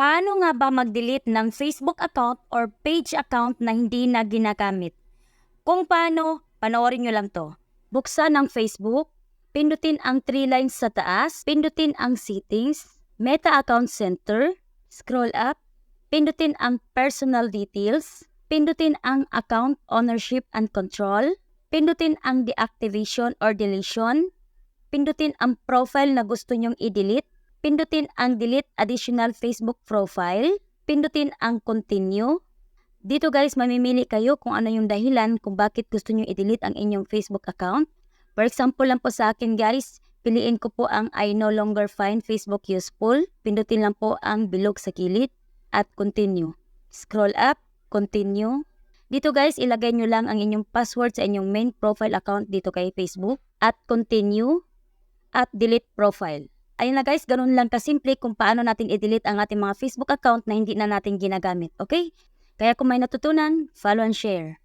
Paano nga ba mag-delete ng Facebook account or page account na hindi na ginagamit? Kung paano, panoorin nyo lang to. Buksan ang Facebook, pindutin ang 3 lines sa taas, pindutin ang settings, Meta Account Center, scroll up, pindutin ang personal details, pindutin ang account ownership and control, pindutin ang deactivation or deletion, pindutin ang profile na gusto nyong i-delete, pindutin ang delete additional Facebook profile, pindutin ang continue. Dito guys, mamimili kayo kung ano yung dahilan kung bakit gusto nyo i-delete ang inyong Facebook account. For example lang po sa akin guys, piliin ko po ang I no longer find Facebook useful. Pindutin lang po ang bilog sa gilid at continue. Scroll up, continue. Dito guys, ilagay nyo lang ang inyong password sa inyong main profile account dito kay Facebook at continue at delete profile. Ayun na guys, ganun lang kasimple kung paano natin i-delete ang ating mga Facebook account na hindi na natin ginagamit, okay? Kaya kung may natutunan, follow and share.